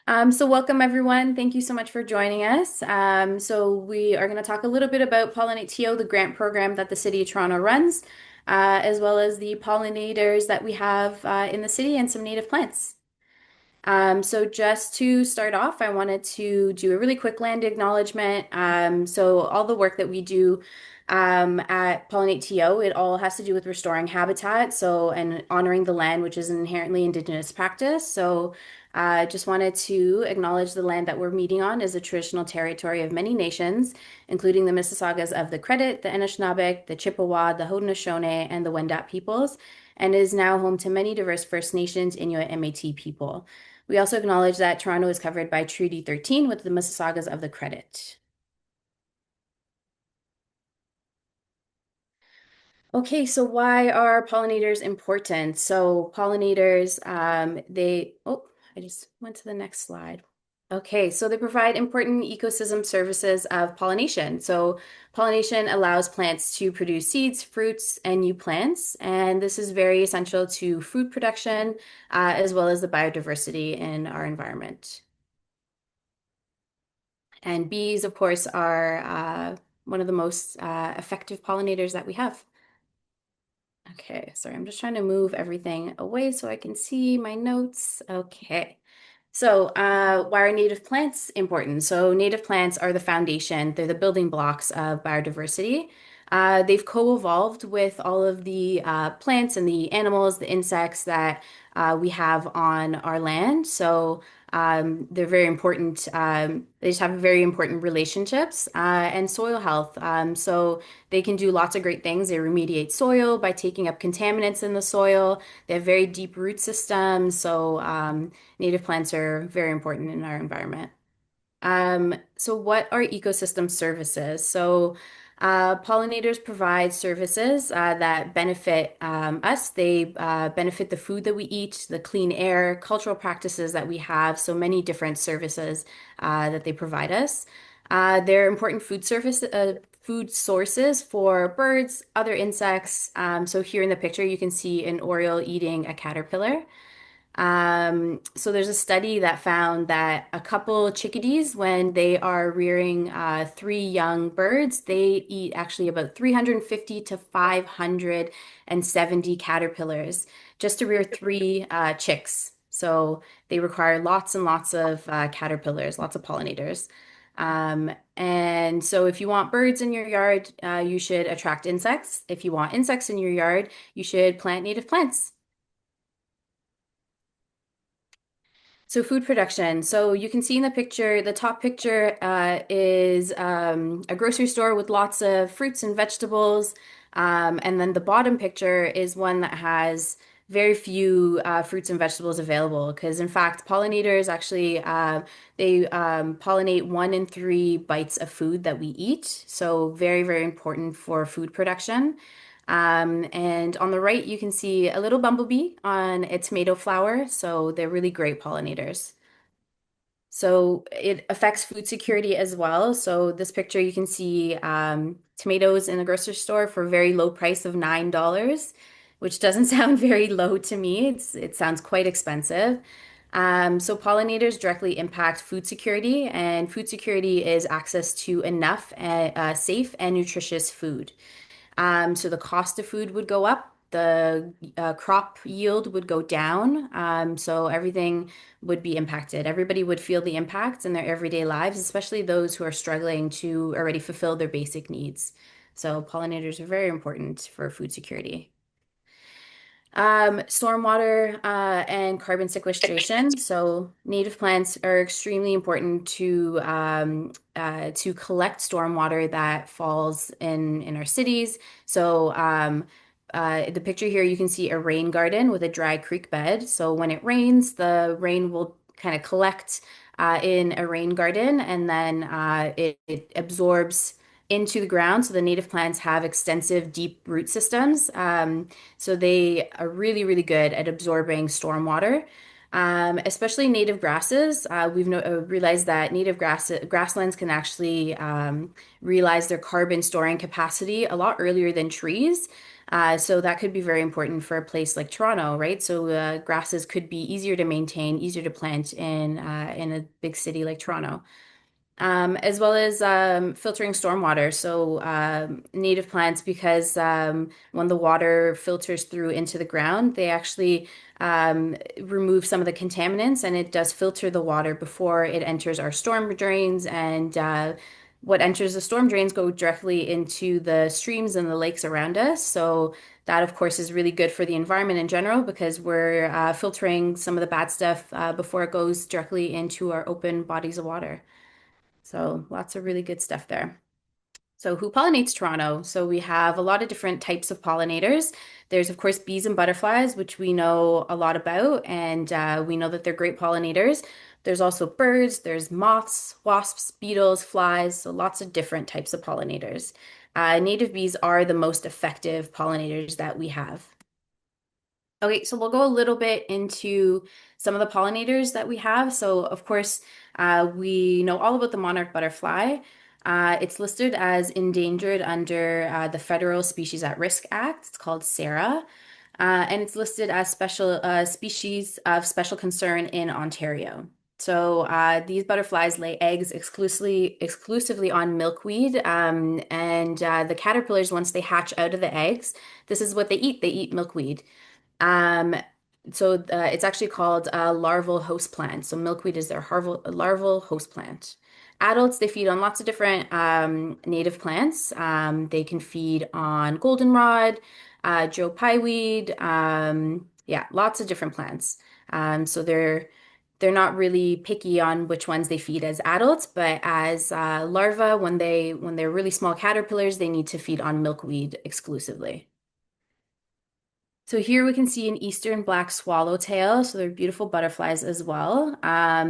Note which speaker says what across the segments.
Speaker 1: So welcome everyone. Thank you so much for joining us. So we are going to talk a little bit about PollinateTO, the grant program that the City of Toronto runs, as well as the pollinators that we have in the city and some native plants. So just to start off, I wanted to do a really quick land acknowledgement. So all the work that we do at PollinateTO, it all has to do with restoring habitat, and honoring the land, which is an inherently Indigenous practice. So I just wanted to acknowledge the land that we're meeting on is a traditional territory of many nations, including the Mississaugas of the Credit, the Anishinaabeg, the Chippewa, the Haudenosaunee, and the Wendat peoples, and is now home to many diverse First Nations, Inuit, and Métis people. We also acknowledge that Toronto is covered by Treaty 13 with the Mississaugas of the Credit. Okay, so why are pollinators important? So pollinators, I just went to the next slide. Okay, so they provide important ecosystem services of pollination. So pollination allows plants to produce seeds, fruits, and new plants, and this is very essential to food production, as well as the biodiversity in our environment. And bees, of course, are one of the most effective pollinators that we have. Okay, sorry, I'm just trying to move everything away so I can see my notes. Okay. So, why are native plants important? So, native plants are the foundation, they're the building blocks of biodiversity. They've co-evolved with all of the plants and the animals, the insects that we have on our land. So, they're very important. They just have very important relationships and soil health. So, they can do lots of great things. They remediate soil by taking up contaminants in the soil. They have very deep root systems. So, native plants are very important in our environment. So what are ecosystem services? So pollinators provide services that benefit us. They benefit the food that we eat, the clean air, cultural practices that we have, so many different services that they provide us. They're important food sources for birds, other insects. So here in the picture, you can see an oriole eating a caterpillar. So there's a study that found that a couple chickadees, when they are rearing three young birds, they eat actually about 350 to 570 caterpillars just to rear three chicks. So they require lots and lots of caterpillars, lots of pollinators. And so if you want birds in your yard, you should attract insects. If you want insects in your yard, you should plant native plants. So food production. So you can see in the picture, the top picture is a grocery store with lots of fruits and vegetables. And then the bottom picture is one that has very few fruits and vegetables available. Because in fact, pollinators actually they pollinate 1 in 3 bites of food that we eat. So very, very important for food production. And on the right, you can see a little bumblebee on a tomato flower. So they're really great pollinators. So it affects food security as well. So this picture, you can see tomatoes in the grocery store for a very low price of $9, which doesn't sound very low to me. It sounds quite expensive. So pollinators directly impact food security, and food security is access to enough safe and nutritious food. So the cost of food would go up, the crop yield would go down. So everything would be impacted. Everybody would feel the impacts in their everyday lives, especially those who are struggling to already fulfill their basic needs. So pollinators are very important for food security. Stormwater and carbon sequestration. So native plants are extremely important to collect stormwater that falls in our cities. So the picture here, you can see a rain garden with a dry creek bed. So when it rains, the rain will kind of collect in a rain garden, and then it absorbs into the ground. So the native plants have extensive deep root systems. So they are really, really good at absorbing stormwater. Especially native grasses. We've realized that grasslands can actually realize their carbon storing capacity a lot earlier than trees. So that could be very important for a place like Toronto, right? So grasses could be easier to maintain, easier to plant in a big city like Toronto. As well as filtering stormwater. So native plants, because when the water filters through into the ground, they actually remove some of the contaminants, and it does filter the water before it enters our storm drains. And what enters the storm drains go directly into the streams and the lakes around us. So that, of course, is really good for the environment in general because we're filtering some of the bad stuff before it goes directly into our open bodies of water. So lots of really good stuff there. So who pollinates Toronto? So we have a lot of different types of pollinators. There's, of course, bees and butterflies, which we know a lot about, and we know that they're great pollinators. There's also birds, there's moths, wasps, beetles, flies, so lots of different types of pollinators. Native bees are the most effective pollinators that we have. Okay, so we'll go a little bit into some of the pollinators that we have. So, of course, we know all about the monarch butterfly. It's listed as endangered under the Federal Species at Risk Act. It's called SARA, and it's listed as special species of special concern in Ontario. So these butterflies lay eggs exclusively on milkweed, and the caterpillars, once they hatch out of the eggs, this is what they eat. They eat milkweed. Um, so it's actually called a larval host plant. So milkweed is their larval host plant. Adults, they feed on lots of different native plants. They can feed on goldenrod, Joe pye weed, yeah, lots of different plants. So they're not really picky on which ones they feed as adults, but as larvae, when they're really small caterpillars, they need to feed on milkweed exclusively. So here we can see an eastern black swallowtail. So they're beautiful butterflies as well.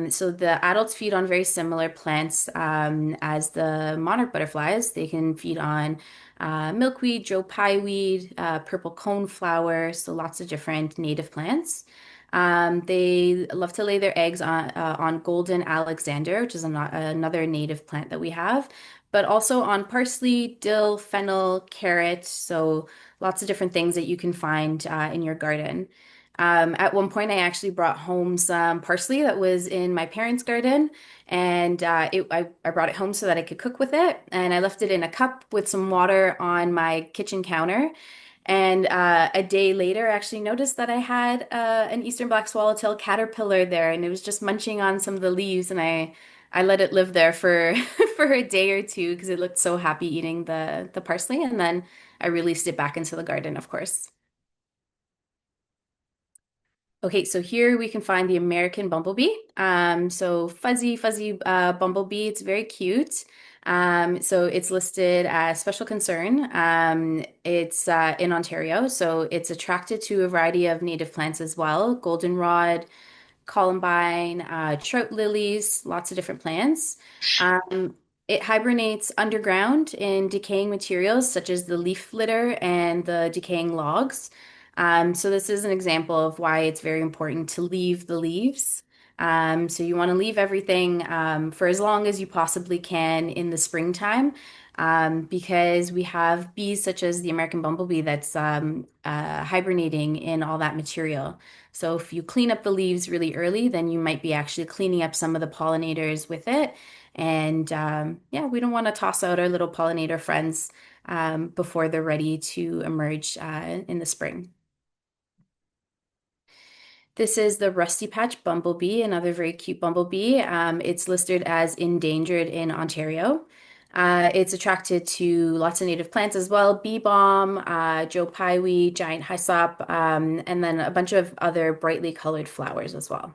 Speaker 1: So the adults feed on very similar plants as the monarch butterflies. They can feed on milkweed, Joe pye weed, purple coneflower, so lots of different native plants. They love to lay their eggs on golden Alexander, which is another native plant that we have, but also on parsley, dill, fennel, carrot. So lots of different things that you can find in your garden. At one point, I actually brought home some parsley that was in my parents' garden, and I brought it home so that I could cook with it. And I left it in a cup with some water on my kitchen counter. And a day later, I actually noticed that I had an eastern black swallowtail caterpillar there, and it was just munching on some of the leaves. And I let it live there for for a day or two because it looked so happy eating the parsley. And then I released it back into the garden, of course. Okay, so here we can find the American bumblebee. So fuzzy bumblebee. It's very cute. So it's listed as special concern. It's in Ontario, so it's attracted to a variety of native plants as well. Goldenrod, columbine, trout lilies, lots of different plants. Um, it hibernates underground in decaying materials such as the leaf litter and the decaying logs. So this is an example of why it's very important to leave the leaves. So you want to leave everything for as long as you possibly can in the springtime, because we have bees such as the American bumblebee that's hibernating in all that material. So if you clean up the leaves really early, then you might be actually cleaning up some of the pollinators with it. And yeah, we don't want to toss out our little pollinator friends before they're ready to emerge in the spring. This is the rusty patch bumblebee, another very cute bumblebee. It's listed as endangered in Ontario. It's attracted to lots of native plants as well, bee balm, Joe pye weed, giant hyssop, and then a bunch of other brightly colored flowers as well.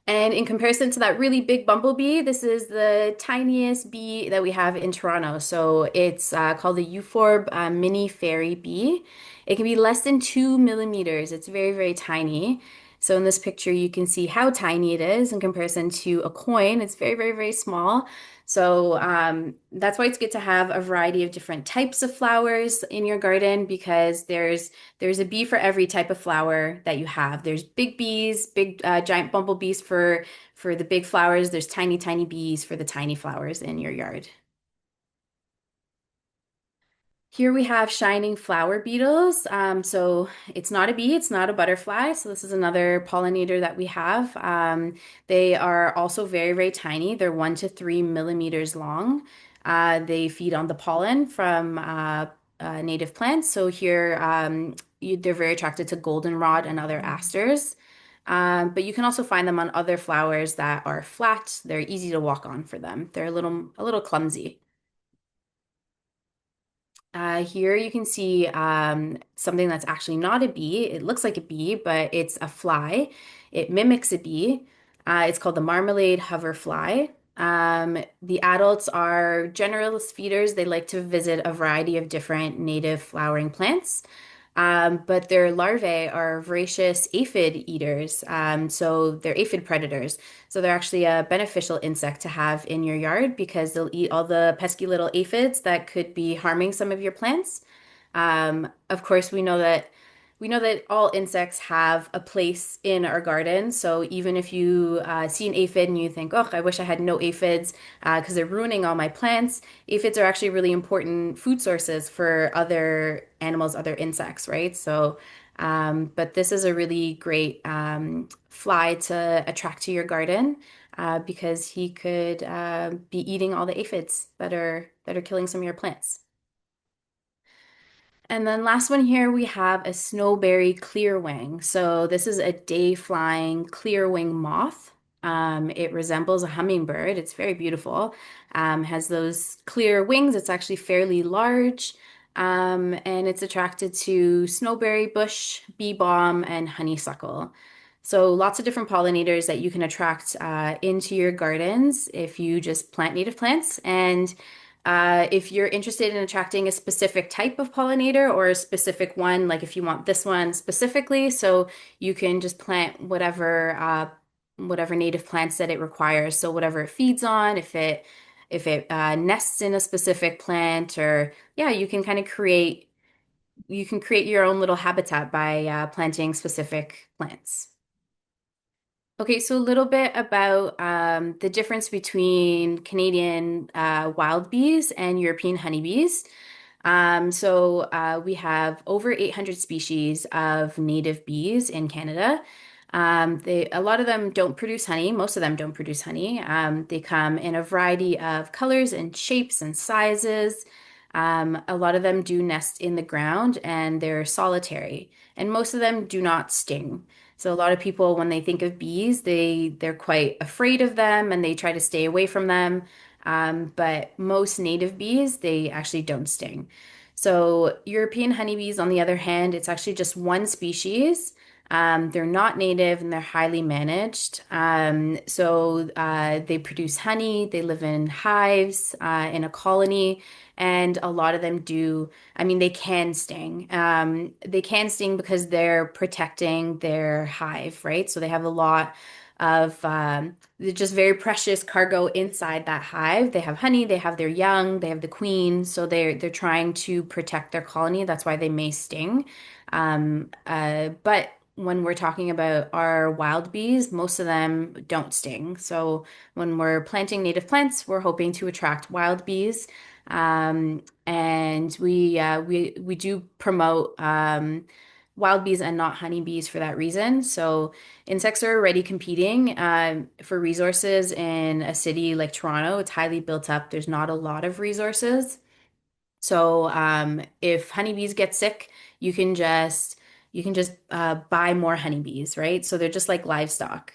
Speaker 1: And in comparison to that really big bumblebee, this is the tiniest bee that we have in Toronto. So it's called the Euphorb mini fairy bee. It can be less than 2 millimeters. It's very, very tiny. So in this picture, you can see how tiny it is in comparison to a coin. It's very, very, very small. So that's why it's good to have a variety of different types of flowers in your garden because there's a bee for every type of flower that you have. There's big bees, big giant bumblebees for the big flowers. There's tiny, tiny bees for the tiny flowers in your yard. Here we have shining flower beetles. So it's not a bee, it's not a butterfly. So this is another pollinator that we have. They are also very, very tiny. They're 1 to 3 millimeters long. They feed on the pollen from native plants. So here they're very attracted to goldenrod and other asters. But you can also find them on other flowers that are flat. They're easy to walk on for them. They're a little clumsy. Here you can see something that's actually not a bee. It looks like a bee, but it's a fly. It mimics a bee. It's called the marmalade hoverfly. The adults are generalist feeders. They like to visit a variety of different native flowering plants. But their larvae are voracious aphid eaters. So they're aphid predators. So they're actually a beneficial insect to have in your yard because they'll eat all the pesky little aphids that could be harming some of your plants. Of course, we know that all insects have a place in our garden. So even if you see an aphid and you think, "Oh, I wish I had no aphids because they're ruining all my plants," aphids are actually really important food sources for other animals, other insects, right? So, but this is a really great fly to attract to your garden because he could be eating all the aphids that are killing some of your plants. And then last one here, we have a snowberry clearwing. So this is a day-flying clearwing moth. It resembles a hummingbird. It's very beautiful. Has those clear wings. It's actually fairly large. And it's attracted to snowberry bush, bee balm, and honeysuckle. So lots of different pollinators that you can attract into your gardens if you just plant native plants. And if you're interested in attracting a specific type of pollinator or a specific one, like if you want this one specifically, so you can just plant whatever native plants that it requires. So whatever it feeds on, if it nests in a specific plant, or yeah, you can create your own little habitat by planting specific plants. Okay, so a little bit about the difference between Canadian wild bees and European honeybees. So we have over 800 species of native bees in Canada. A lot of them don't produce honey. Most of them don't produce honey. They come in a variety of colors and shapes and sizes. A lot of them do nest in the ground and they're solitary, and most of them do not sting. So a lot of people, when they think of bees, they're quite afraid of them and they try to stay away from them. But most native bees, they actually don't sting. So European honeybees, on the other hand, it's actually just one species. They're not native and they're highly managed. So they produce honey, they live in hives, in a colony, and a lot of them do. I mean, they can sting. They can sting because they're protecting their hive, right? So they have a lot of just very precious cargo inside that hive. They have honey, they have their young, they have the queen, so they're trying to protect their colony. That's why they may sting. But when we're talking about our wild bees, most of them don't sting. So when we're planting native plants, we're hoping to attract wild bees. And we do promote wild bees and not honeybees for that reason. So insects are already competing for resources in a city like Toronto. It's highly built up. There's not a lot of resources. So if honeybees get sick, you can just buy more honeybees, right? So they're just like livestock.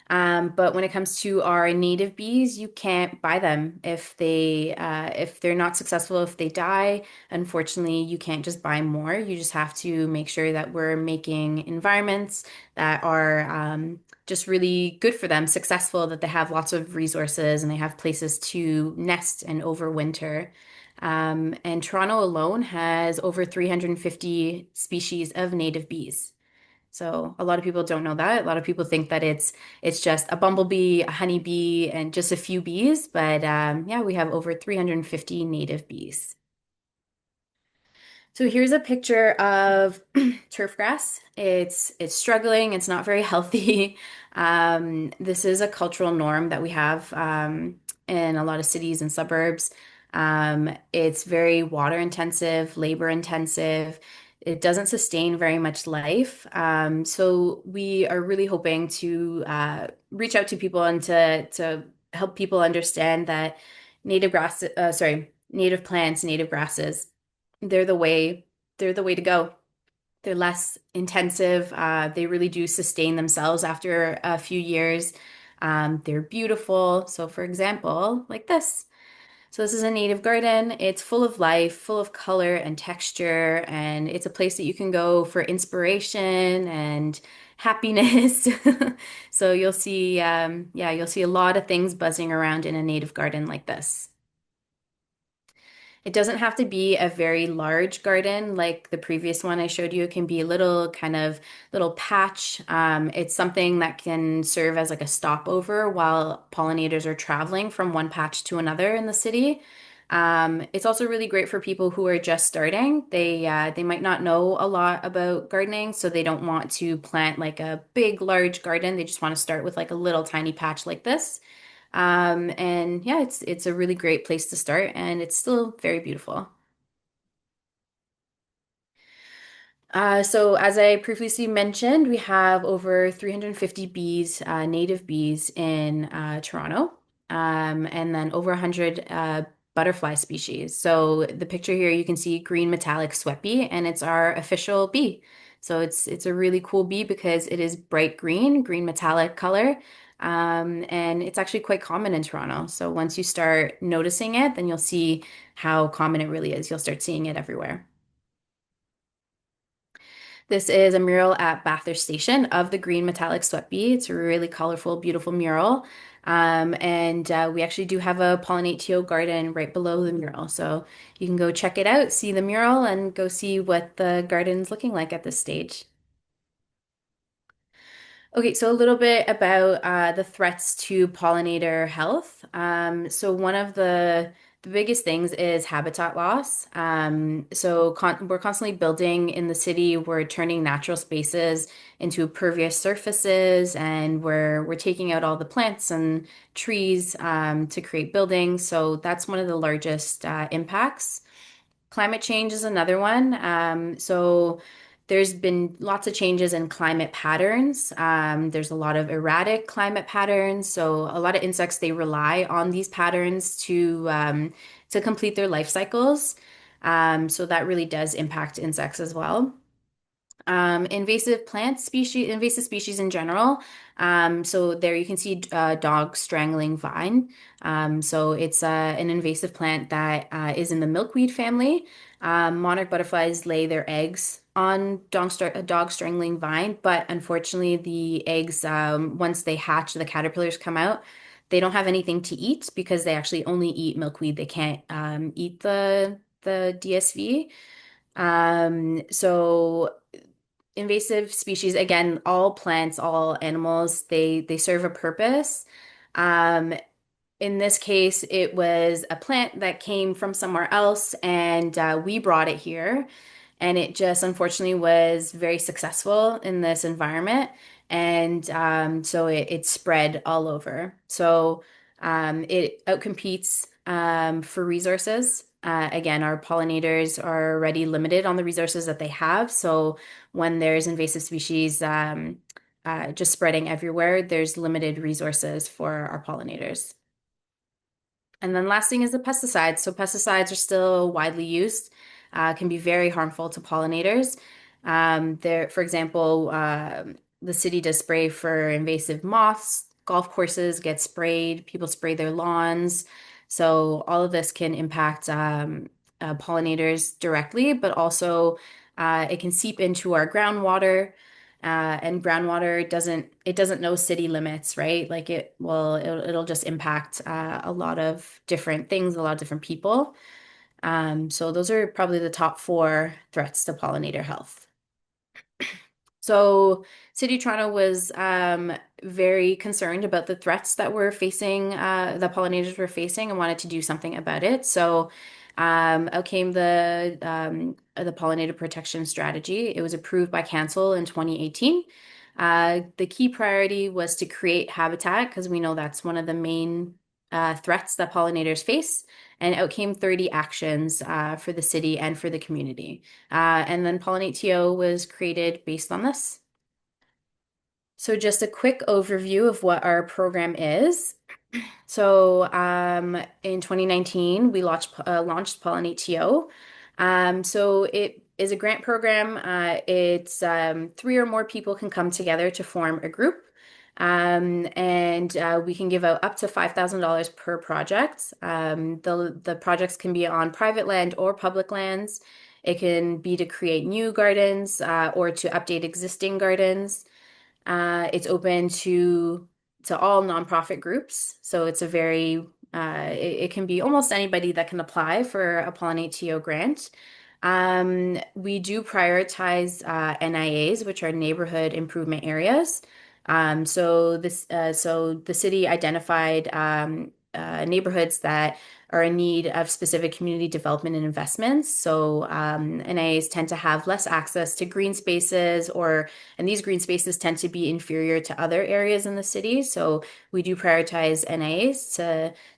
Speaker 1: But when it comes to our native bees, you can't buy them if they're not successful, if they die. Unfortunately, you can't just buy more. You just have to make sure that we're making environments that are just really good for them, successful, that they have lots of resources and they have places to nest and overwinter. And Toronto alone has over 350 species of native bees. So a lot of people don't know that. A lot of people think that it's just a bumblebee, a honeybee, and just a few bees. But yeah, we have over 350 native bees. So here's a picture of turf grass. It's struggling. It's not very healthy. This is a cultural norm that we have in a lot of cities and suburbs. It's very water intensive, labor intensive. It doesn't sustain very much life. So we are really hoping to reach out to people and to help people understand that native plants, native grasses, they're the way, they're the way to go. They're less intensive. They really do sustain themselves after a few years. They're beautiful. So, for example, like this. So, this is a native garden. It's full of life, full of color and texture, and it's a place that you can go for inspiration and happiness. So, you'll see a lot of things buzzing around in a native garden like this. It doesn't have to be a very large garden like the previous one I showed you. It can be a little kind of little patch. It's something that can serve as like a stopover while pollinators are traveling from one patch to another in the city. It's also really great for people who are just starting. They might not know a lot about gardening, so they don't want to plant like a big, large garden. They just want to start with like a little tiny patch like this. And yeah, it's a really great place to start, and it's still very beautiful. So as I previously mentioned, we have over 350 bees, native bees in Toronto, and then over 100 butterfly species. So the picture here, you can see green metallic sweat bee, and it's our official bee. So it's a really cool bee because it is bright green, green metallic color, and it's actually quite common in Toronto. So once you start noticing it, then you'll see how common it really is. You'll start seeing it everywhere. This is a mural at Bathurst Station of the green metallic sweat bee. It's a really colorful, beautiful mural. And we actually do have a PollinateTO garden right below the mural. So you can go check it out, see the mural, and go see what the garden's looking like at this stage. Okay, so a little bit about the threats to pollinator health. So one of the biggest things is habitat loss. We're constantly building in the city. We're turning natural spaces into pervious surfaces, and we're taking out all the plants and trees to create buildings. So that's one of the largest impacts. Climate change is another one. There's been lots of changes in climate patterns. There's a lot of erratic climate patterns. So a lot of insects, they rely on these patterns to complete their life cycles. So that really does impact insects as well. Invasive species in general. So there you can see dog strangling vine. So it's an invasive plant that is in the milkweed family. Monarch butterflies lay their eggs on dog strangling vine, but unfortunately, the eggs, once they hatch, the caterpillars come out. They don't have anything to eat because they actually only eat milkweed. They can't eat the DSV. So invasive species, again, all plants, all animals, they serve a purpose. Um, in this case, it was a plant that came from somewhere else, and we brought it here. And it just unfortunately was very successful in this environment. And so it spread all over. So it outcompetes for resources. Again, our pollinators are already limited on the resources that they have. So when there's invasive species just spreading everywhere, there's limited resources for our pollinators. And then last thing is the pesticides. So pesticides are still widely used, can be very harmful to pollinators. For example, the city does spray for invasive moths. Golf courses get sprayed. People spray their lawns. So all of this can impact pollinators directly, but also it can seep into our groundwater. And groundwater doesn't know city limits, right? Like it'll just impact a lot of different things, a lot of different people. So those are probably the top four threats to pollinator health. So City of Toronto was very concerned about the threats that we're facing, the pollinators were facing, and wanted to do something about it. So out came the pollinator protection strategy. It was approved by council in 2018. The key priority was to create habitat because we know that's one of the main threats that pollinators face, and out came 30 actions for the city and for the community. And then PollinateTO was created based on this. So just a quick overview of what our program is. So in 2019, we launched PollinateTO. So it is a grant program. It's three or more people can come together to form a group. And we can give out up to $5,000 per project. The projects can be on private land or public lands. It can be to create new gardens or to update existing gardens. It's open to all nonprofit groups, so it's a very it can be almost anybody that can apply for a PollinateTO grant. We do prioritize NIAs, which are neighborhood improvement areas. So the city identified neighborhoods that are in need of specific community development and investments. So NIAs tend to have less access to green spaces, and these green spaces tend to be inferior to other areas in the city. So we do prioritize NIAs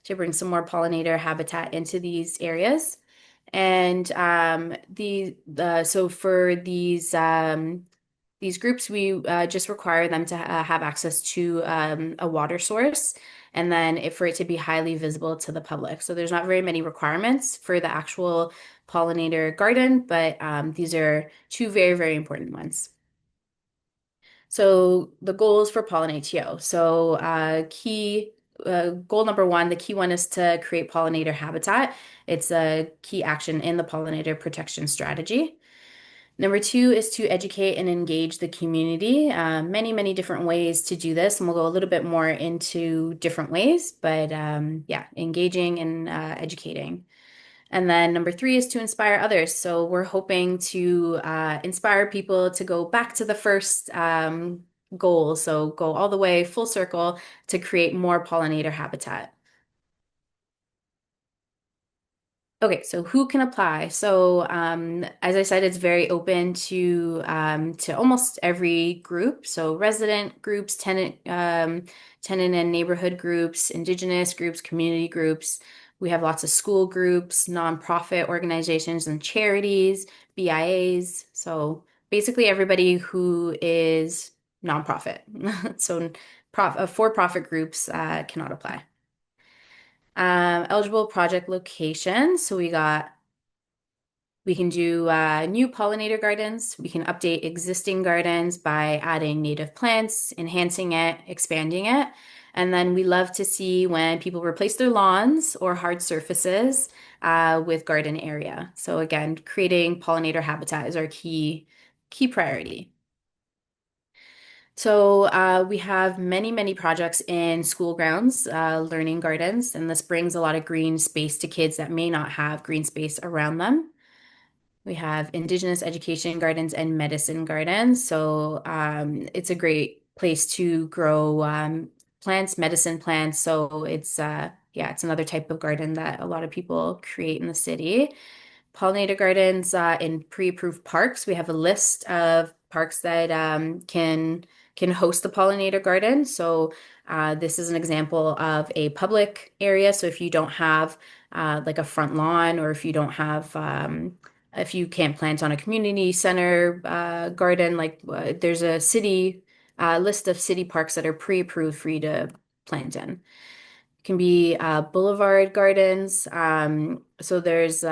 Speaker 1: to bring some more pollinator habitat into these areas. And so for these groups, we just require them to have access to a water source, and then for it to be highly visible to the public. So there's not very many requirements for the actual pollinator garden, but these are two very, very important ones. So the goals for PollinateTO. So key goal number one, the key one is to create pollinator habitat. It's a key action in the pollinator protection strategy. Number two is to educate and engage the community. Many, many different ways to do this, and we'll go a little bit more into different ways, but yeah, engaging and educating. And then number three is to inspire others. So we're hoping to inspire people to go back to the first goal. So go all the way full circle to create more pollinator habitat. Okay, so who can apply? So, as I said, it's very open to almost every group. So, resident groups, tenant and neighborhood groups, indigenous groups, community groups. We have lots of school groups, nonprofit organizations, and charities, BIAs. So, basically, everybody who is nonprofit. So, for-profit groups cannot apply. Eligible project locations. So we can do new pollinator gardens. We can update existing gardens by adding native plants, enhancing it, expanding it. And then we love to see when people replace their lawns or hard surfaces with garden area. So again, creating pollinator habitat is our key priority. So we have many, many projects in school grounds, learning gardens, and this brings a lot of green space to kids that may not have green space around them. We have Indigenous education gardens and medicine gardens. So it's a great place to grow plants, medicine plants. So yeah, it's another type of garden that a lot of people create in the city. Pollinator gardens in pre-approved parks. We have a list of parks that can host the pollinator garden. So this is an example of a public area. So if you don't have like a front lawn, or if you don't have if you can't plant on a community center garden, like there's a city list of city parks that are pre-approved for you to plant in. Can be boulevard gardens. So there's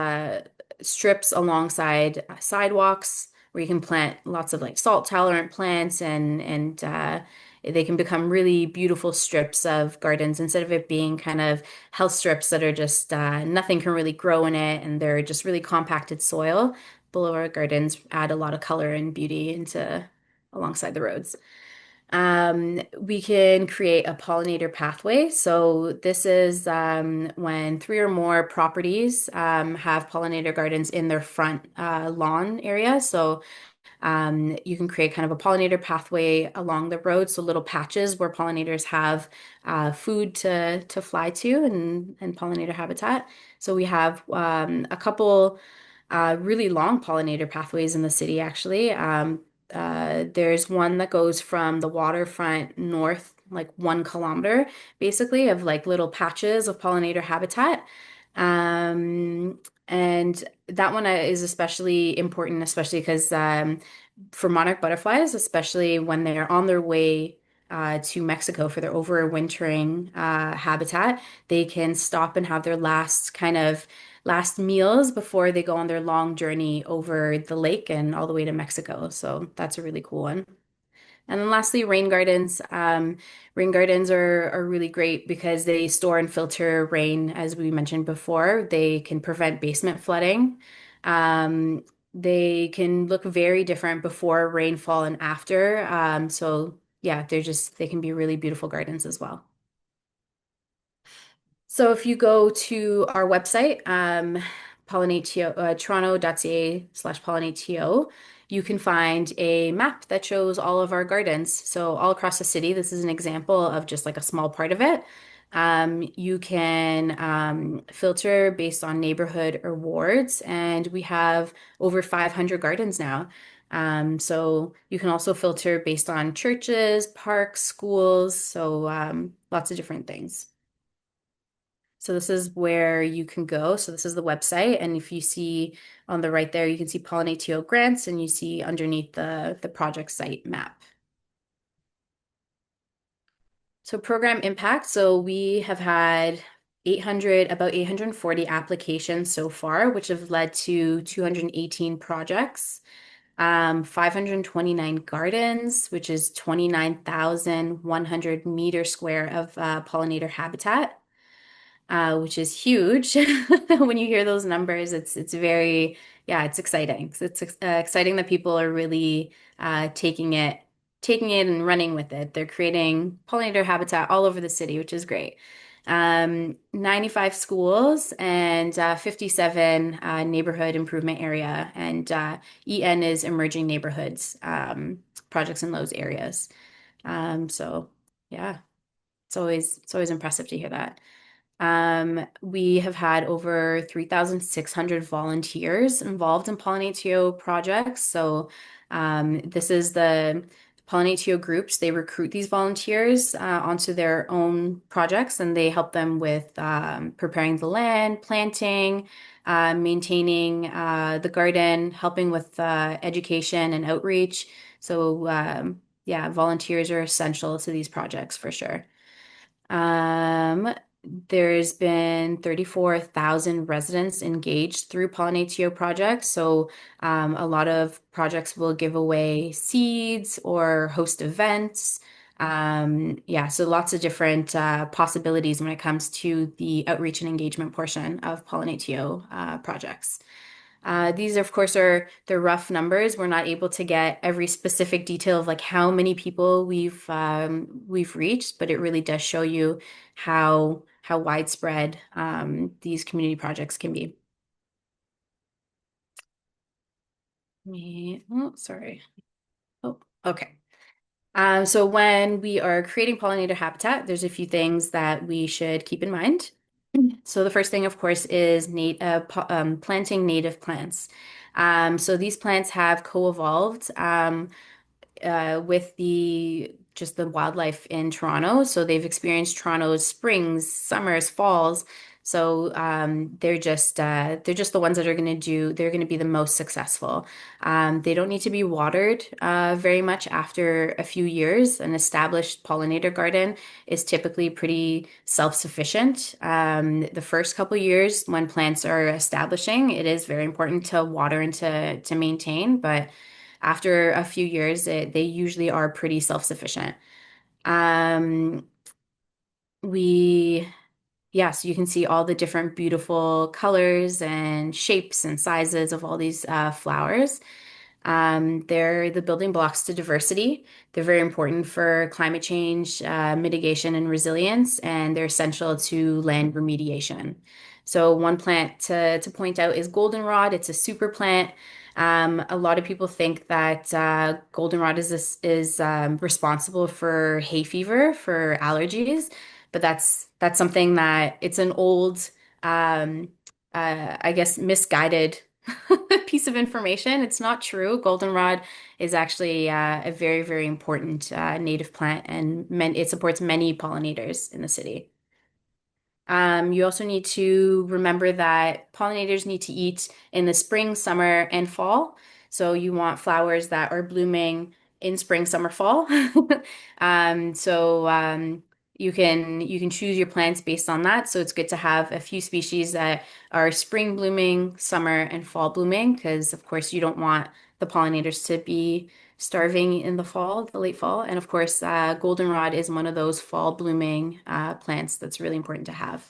Speaker 1: strips alongside sidewalks where you can plant lots of like salt tolerant plants, and they can become really beautiful strips of gardens instead of it being kind of health strips that are just nothing can really grow in it and they're just really compacted soil. Boulevard gardens add a lot of color and beauty into alongside the roads. We can create a pollinator pathway. So this is when three or more properties have pollinator gardens in their front lawn area. So you can create kind of a pollinator pathway along the road, so little patches where pollinators have food to fly to, and pollinator habitat. So we have a couple really long pollinator pathways in the city, actually. There's one that goes from the waterfront north like 1 kilometer basically of like little patches of pollinator habitat. Um, and that one is especially important, especially because for monarch butterflies, especially when they're on their way to Mexico for their overwintering habitat, they can stop and have their last meals before they go on their long journey over the lake and all the way to Mexico. So that's a really cool one. And then lastly, rain gardens. Rain gardens are really great because they store and filter rain, as we mentioned before. They can prevent basement flooding. Um, they can look very different before rainfall and after. So yeah, they can be really beautiful gardens as well. So if you go to our website, PollinateTO, toronto.ca/PollinateTO, you can find a map that shows all of our gardens. So all across the city, this is an example of just like a small part of it. You can filter based on neighborhood or wards, and we have over 500 gardens now. So you can also filter based on churches, parks, schools, so lots of different things. So this is where you can go. So this is the website. And if you see on the right there, you can see PollinateTO grants and you see underneath the project site map. So program impact. So we have had about 840 applications so far, which have led to 218 projects, 529 gardens, which is 29,100 meter square of pollinator habitat. Which is huge. When you hear those numbers, it's very, yeah, it's exciting. It's exciting that people are really taking it and running with it. They're creating pollinator habitat all over the city, which is great. 95 schools and 57 neighborhood improvement area, and EN is emerging neighborhoods projects in those areas. So yeah, it's always impressive to hear that. We have had over 3,600 volunteers involved in PollinateTO projects. So, this is the PollinateTO groups. They recruit these volunteers onto their own projects and they help them with preparing the land, planting, maintaining the garden, helping with education and outreach. So, yeah, volunteers are essential to these projects for sure. Um, there's been 34,000 residents engaged through PollinateTO projects. So, a lot of projects will give away seeds or host events. Yeah, so lots of different possibilities when it comes to the outreach and engagement portion of PollinateTO projects. These, of course, are the rough numbers. We're not able to get every specific detail of like how many people we've reached, but it really does show you how widespread these community projects can be. Oh, sorry. Oh, okay. So when we are creating pollinator habitat, there's a few things that we should keep in mind. So the first thing, of course, is planting native plants. So these plants have co-evolved with the wildlife in Toronto. So they've experienced Toronto's springs, summers, falls. So they're just the ones that they're going to be the most successful. They don't need to be watered very much after a few years. An established pollinator garden is typically pretty self-sufficient. The first couple years when plants are establishing, it is very important to water and to maintain, but after a few years, they usually are pretty self-sufficient. Um, we, yeah, so you can see all the different beautiful colors and shapes and sizes of all these flowers. They're the building blocks to diversity. They're very important for climate change, mitigation, and resilience, and they're essential to land remediation. So one plant to point out is goldenrod. It's a super plant. A lot of people think that goldenrod is responsible for hay fever, for allergies, but that's something that it's an old, I guess, misguided piece of information. It's not true. Goldenrod is actually a very, very important native plant, and it supports many pollinators in the city. You also need to remember that pollinators need to eat in the spring, summer, and fall. So you want flowers that are blooming in spring, summer, fall. So you can choose your plants based on that. So it's good to have a few species that are spring blooming, summer, and fall blooming, because of course you don't want the pollinators to be starving in the fall, the late fall. And of course, goldenrod is one of those fall blooming plants that's really important to have.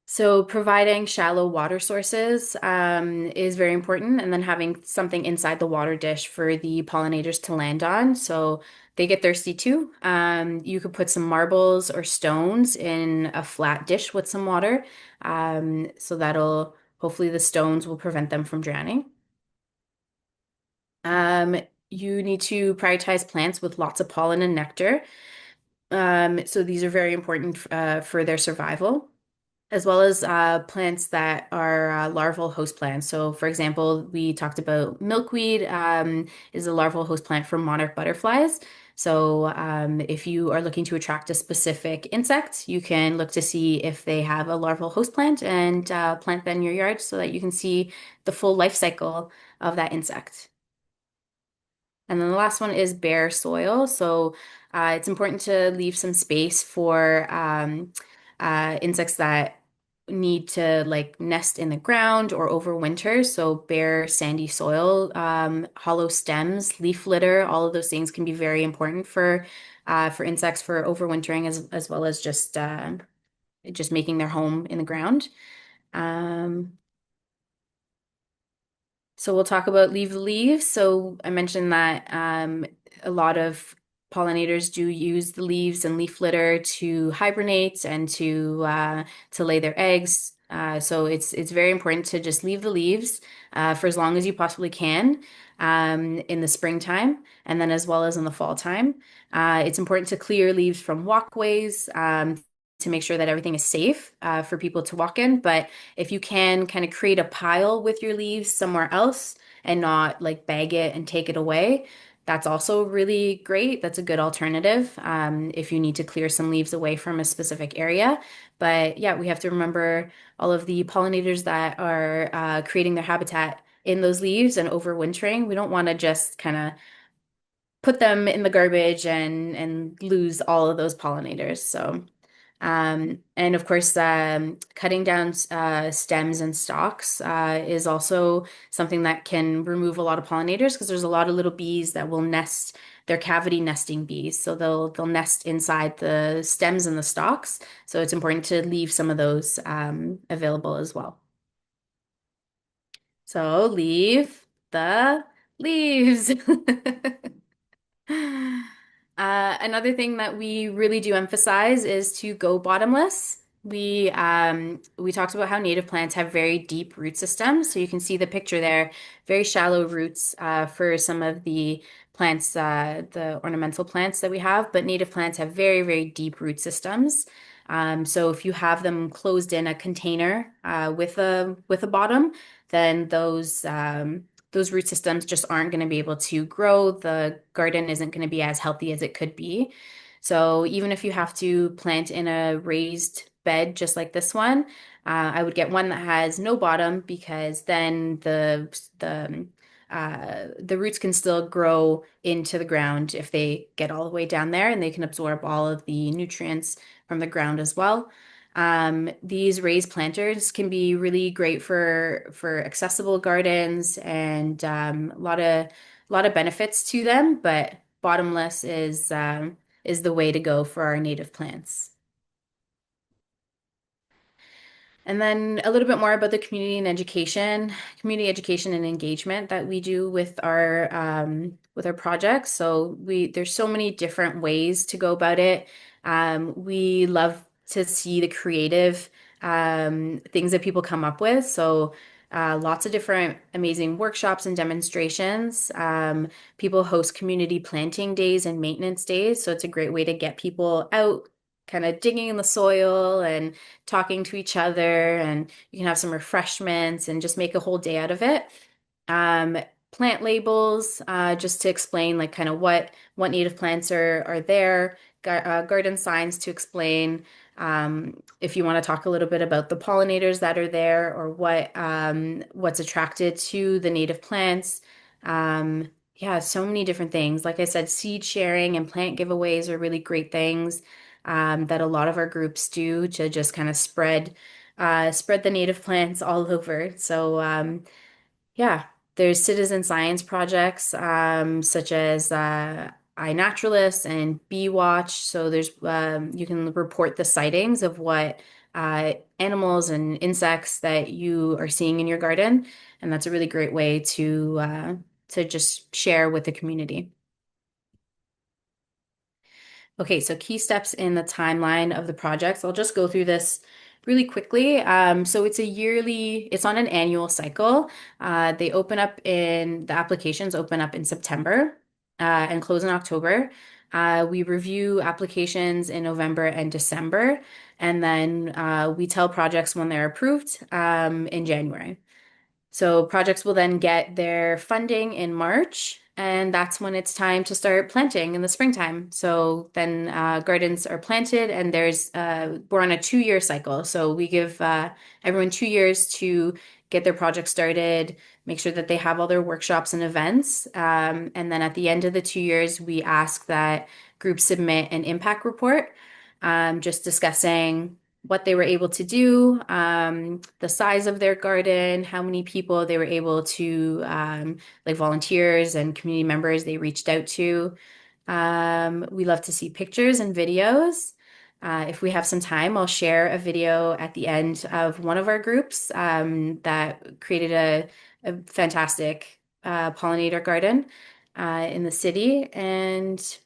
Speaker 1: So providing shallow water sources is very important, and then having something inside the water dish for the pollinators to land on. So they get thirsty too. You could put some marbles or stones in a flat dish with some water. So that'll hopefully the stones will prevent them from drowning. Um, you need to prioritize plants with lots of pollen and nectar. So these are very important for their survival, as well as plants that are larval host plants. So, for example, we talked about milkweed is a larval host plant for monarch butterflies. So, if you are looking to attract a specific insect, you can look to see if they have a larval host plant and plant that in your yard so that you can see the full life cycle of that insect. And then the last one is bare soil. So it's important to leave some space for insects that need to like nest in the ground or overwinter. So bare sandy soil, hollow stems, leaf litter, all of those things can be very important for insects for overwintering as well as just making their home in the ground. Um, So we'll talk about leave the leaves. So I mentioned that a lot of pollinators do use the leaves and leaf litter to hibernate and to lay their eggs. So it's very important to just leave the leaves for as long as you possibly can in the springtime and then as well as in the fall time. It's important to clear leaves from walkways to make sure that everything is safe for people to walk in. But if you can kind of create a pile with your leaves somewhere else and not like bag it and take it away, that's also really great. That's a good alternative if you need to clear some leaves away from a specific area. But yeah, we have to remember all of the pollinators that are creating their habitat in those leaves and overwintering. We don't want to just kind of put them in the garbage and lose all of those pollinators. So and of course, cutting down stems and stalks is also something that can remove a lot of pollinators because there's a lot of little bees that will nest. They're cavity nesting bees, so they'll nest inside the stems and the stalks. So it's important to leave some of those available as well. So leave the leaves. Another thing that we really do emphasize is to go bottomless. We talked about how native plants have very deep root systems. So you can see the picture there, very shallow roots for some of the plants, the ornamental plants that we have, but native plants have very, very deep root systems. So if you have them closed in a container with a bottom, then those root systems just aren't going to be able to grow. The garden isn't going to be as healthy as it could be. So even if you have to plant in a raised bed just like this one, I would get one that has no bottom because then the roots can still grow into the ground if they get all the way down there and they can absorb all of the nutrients from the ground as well. These raised planters can be really great for accessible gardens and a lot of benefits to them, but bottomless is the way to go for our native plants. And then a little bit more about the community education and engagement that we do with our projects. So there's so many different ways to go about it. We love to see the creative things that people come up with. So lots of different amazing workshops and demonstrations. People host community planting days and maintenance days. So it's a great way to get people out kind of digging in the soil and talking to each other, and you can have some refreshments and just make a whole day out of it. Um, Plant labels, just to explain like kind of what native plants are there. Garden signs to explain if you want to talk a little bit about the pollinators that are there or what's attracted to the native plants. Yeah, so many different things. Like I said, seed sharing and plant giveaways are really great things that a lot of our groups do to just kind of spread the native plants all over. So yeah, there's citizen science projects such as iNaturalist and Bee Watch. So there's you can report the sightings of what animals and insects that you are seeing in your garden, and that's a really great way to just share with the community. Okay, so key steps in the timeline of the projects. I'll just go through this really quickly. So it's on an annual cycle. The applications open up in September and close in October. We review applications in November and December, and then we tell projects when they're approved in January. So projects will then get their funding in March, and that's when it's time to start planting in the springtime. So then gardens are planted, and we're on a 2-year cycle. So we give everyone 2 years to get their project started, make sure that they have all their workshops and events. And then at the end of the 2 years, we ask that groups submit an impact report, just discussing what they were able to do, the size of their garden, how many people they were able to, like volunteers and community members they reached out to. We love to see pictures and videos. If we have some time, I'll share a video at the end of one of our groups that created a fantastic pollinator garden in the city. And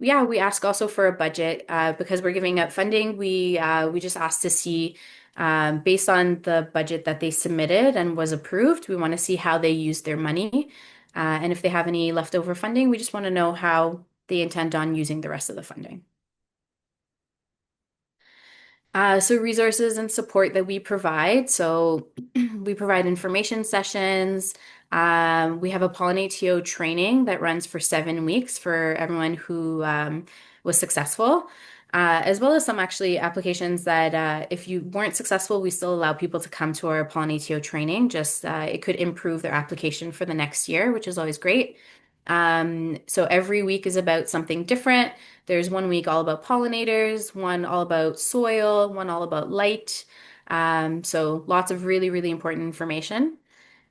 Speaker 1: yeah, we ask also for a budget because we're giving up funding. We just ask to see based on the budget that they submitted and was approved. We want to see how they used their money, and if they have any leftover funding, we just want to know how they intend on using the rest of the funding. So resources and support that we provide. So we provide information sessions. We have a PollinateTO training that runs for 7 weeks for everyone who was successful, as well as some actually applications that if you weren't successful, we still allow people to come to our PollinateTO training. Just it could improve their application for the next year, which is always great. So every week is about something different. There's one week all about pollinators, one all about soil, one all about light. So lots of really, really important information.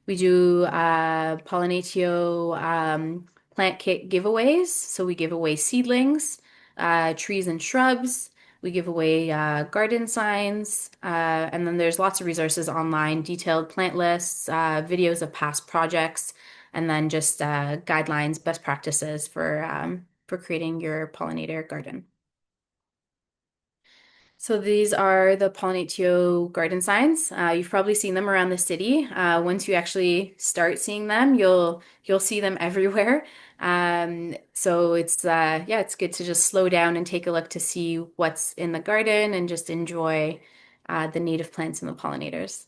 Speaker 1: We do PollinateTO plant kit giveaways. So we give away seedlings, trees and shrubs. We give away garden signs. And then there's lots of resources online, detailed plant lists, videos of past projects, and then just guidelines, best practices for creating your pollinator garden. So these are the PollinateTO garden signs. You've probably seen them around the city. Once you actually start seeing them, you'll see them everywhere. So it's good to just slow down and take a look to see what's in the garden and just enjoy the native plants and the pollinators.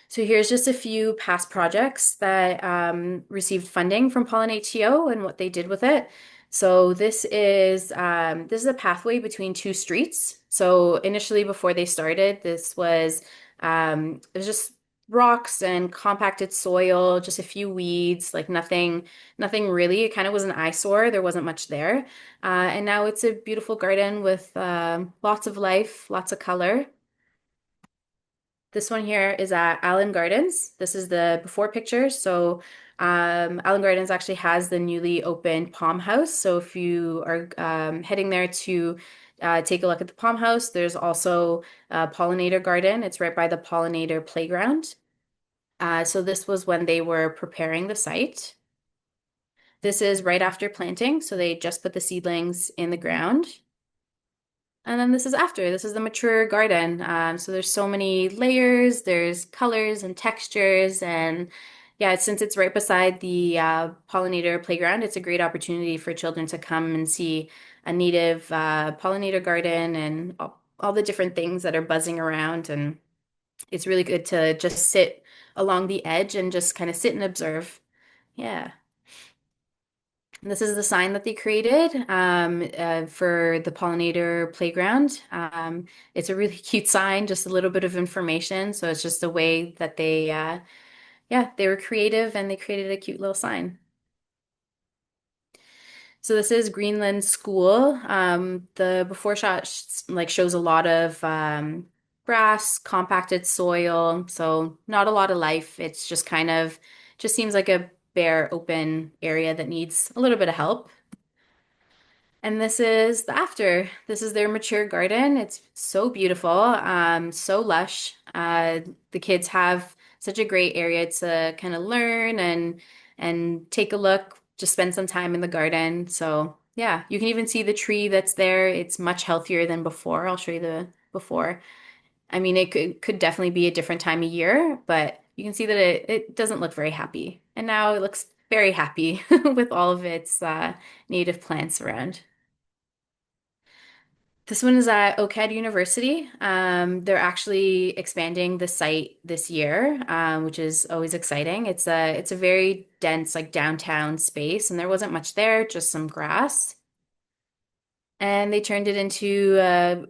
Speaker 1: So here's just a few past projects that received funding from PollinateTO and what they did with it. So this is a pathway between two streets. So initially, before they started, it was just rocks and compacted soil, just a few weeds, like nothing really. It kind of was an eyesore. There wasn't much there, and now it's a beautiful garden with lots of life, lots of color. This one here is at Allen Gardens. This is the before picture. So Allen Gardens actually has the newly opened Palm House. So if you are heading there to take a look at the Palm House, there's also a pollinator garden. It's right by the pollinator playground. So this was when they were preparing the site. This is right after planting. So they just put the seedlings in the ground. And then this is after. This is the mature garden. So there's so many layers, there's colors and textures, and yeah, since it's right beside the pollinator playground, it's a great opportunity for children to come and see a native pollinator garden and all the different things that are buzzing around. And it's really good to just sit along the edge and just kind of sit and observe. Yeah. And this is the sign that they created for the pollinator playground. It's a really cute sign, just a little bit of information. So it's just a way that yeah, they were creative and they created a cute little sign. So this is Greenland School. The before shot like shows a lot of grass, compacted soil, so not a lot of life. It's just kind of just seems like a bare, open area that needs a little bit of help. And this is the after. This is their mature garden. It's so beautiful, so lush. The kids have such a great area to kind of learn and take a look, just spend some time in the garden. So yeah, you can even see the tree that's there. It's much healthier than before. I'll show you the before. I mean, it could definitely be a different time of year, but you can see that it doesn't look very happy. And now it looks very happy with all of its native plants around. This one is at OCAD University. They're actually expanding the site this year, which is always exciting. It's a very dense, like downtown space, and there wasn't much there, just some grass. And they turned it into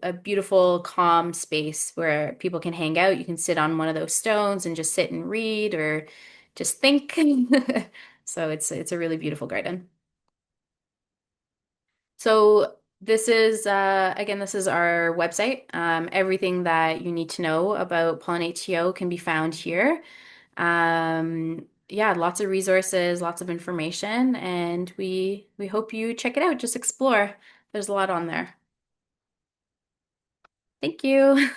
Speaker 1: a beautiful, calm space where people can hang out. You can sit on one of those stones and just sit and read or just think. So it's a really beautiful garden. So this is again, this is our website. Everything that you need to know about PollinateTO can be found here. Yeah, lots of resources, lots of information, and we hope you check it out. Just explore. There's a lot on there. Thank you.